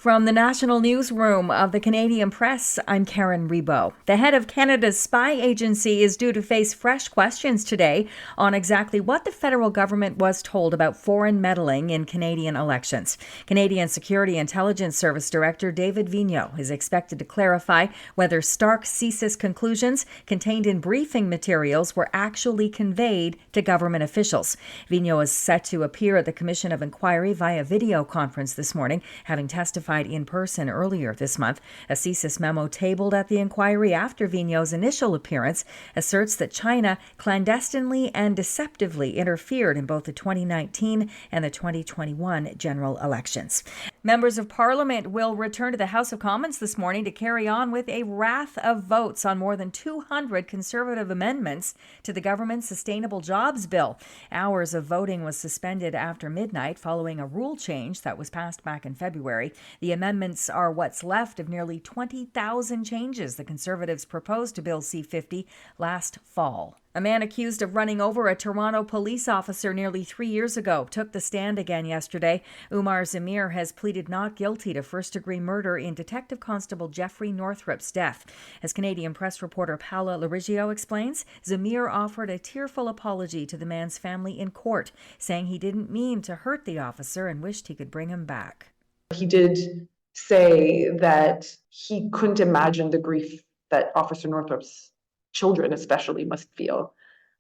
From the National Newsroom of the Canadian Press, I'm Karen Rebo. The head of Canada's spy agency is due to face fresh questions today on exactly what the federal government was told about foreign meddling in Canadian elections. Canadian Security Intelligence Service Director David Vigneault is expected to clarify whether stark CSIS conclusions contained in briefing materials were actually conveyed to government officials. Vigneault is set to appear at the Commission of Inquiry via video conference this morning, having testified in person earlier this month. A CSIS memo tabled at the inquiry after Vigneault's initial appearance asserts that China clandestinely and deceptively interfered in both the 2019 and the 2021 general elections. Members of Parliament will return to the House of Commons this morning to carry on with a raft of votes on more than 200 Conservative amendments to the government's Sustainable Jobs Bill. Hours of voting was suspended after midnight following a rule change that was passed back in February. The amendments are what's left of nearly 20,000 changes the Conservatives proposed to Bill C-50 last fall. A man accused of running over a Toronto police officer nearly 3 years ago took the stand again yesterday. Umar Zamir has pleaded not guilty to first-degree murder in Detective Constable Jeffrey Northrup's death. As Canadian Press reporter Paula Larigio explains, Zamir offered a tearful apology to the man's family in court, saying he didn't mean to hurt the officer and wished he could bring him back. He did say that he couldn't imagine the grief that Officer Northrup's children especially must feel.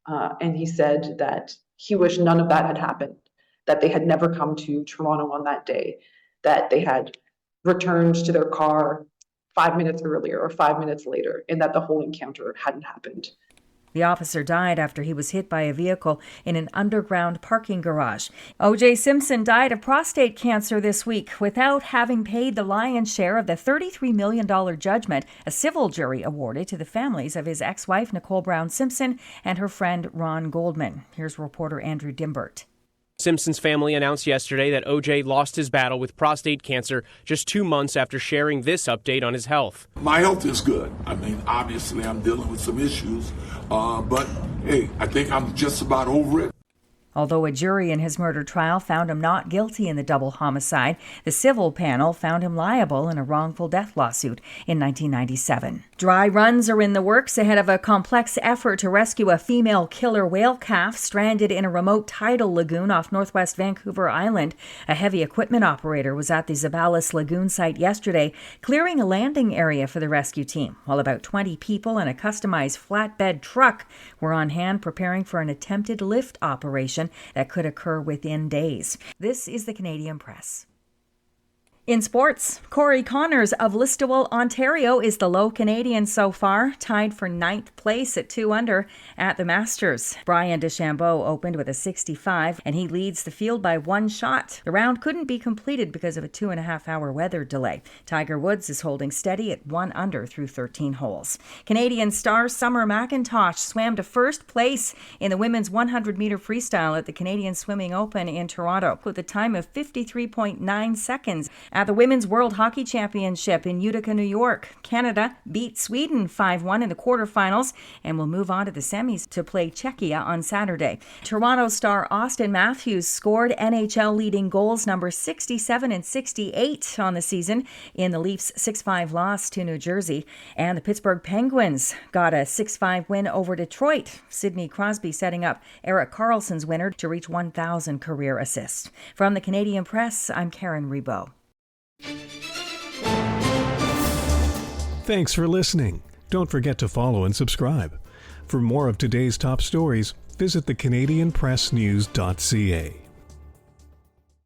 And he said that he wished none of that had happened, that they had never come to Toronto on that day, that they had returned to their car 5 minutes earlier or 5 minutes later, and that the whole encounter hadn't happened. The officer died after he was hit by a vehicle in an underground parking garage. O.J. Simpson died of prostate cancer this week without having paid the lion's share of the $33 million judgment a civil jury awarded to the families of his ex-wife Nicole Brown Simpson and her friend Ron Goldman. Here's reporter Andrew Dimbert. Simpson's family announced yesterday that O.J. lost his battle with prostate cancer just 2 months after sharing this update on his health. My health is good. I mean, obviously I'm dealing with some issues, but hey, I think I'm just about over it. Although a jury in his murder trial found him not guilty in the double homicide, the civil panel found him liable in a wrongful death lawsuit in 1997. Dry runs are in the works ahead of a complex effort to rescue a female killer whale calf stranded in a remote tidal lagoon off northwest Vancouver Island. A heavy equipment operator was at the Zabalas Lagoon site yesterday, clearing a landing area for the rescue team, while about 20 people in a customized flatbed truck were on hand preparing for an attempted lift operation that could occur within days. This is the Canadian Press. In sports, Corey Connors of Listowel, Ontario, is the low Canadian so far, tied for 9th place at 2 under at the Masters. Brian DeChambeau opened with a 65, and he leads the field by 1 shot. The round couldn't be completed because of a 2.5-hour weather delay. Tiger Woods is holding steady at 1 under through 13 holes. Canadian star Summer McIntosh swam to first place in the women's 100-meter freestyle at the Canadian Swimming Open in Toronto with a time of 53.9 seconds. At the Women's World Hockey Championship in Utica, New York, Canada beat Sweden 5-1 in the quarterfinals and will move on to the semis to play Czechia on Saturday. Toronto star Austin Matthews scored NHL-leading goals number 67 and 68 on the season in the Leafs' 6-5 loss to New Jersey. And the Pittsburgh Penguins got a 6-5 win over Detroit. Sidney Crosby setting up Erik Karlsson's winner to reach 1,000 career assists. From the Canadian Press, I'm Karen Rebo. Thanks for listening. Don't forget to follow and subscribe. For more of today's top stories, visit thecanadianpressnews.ca.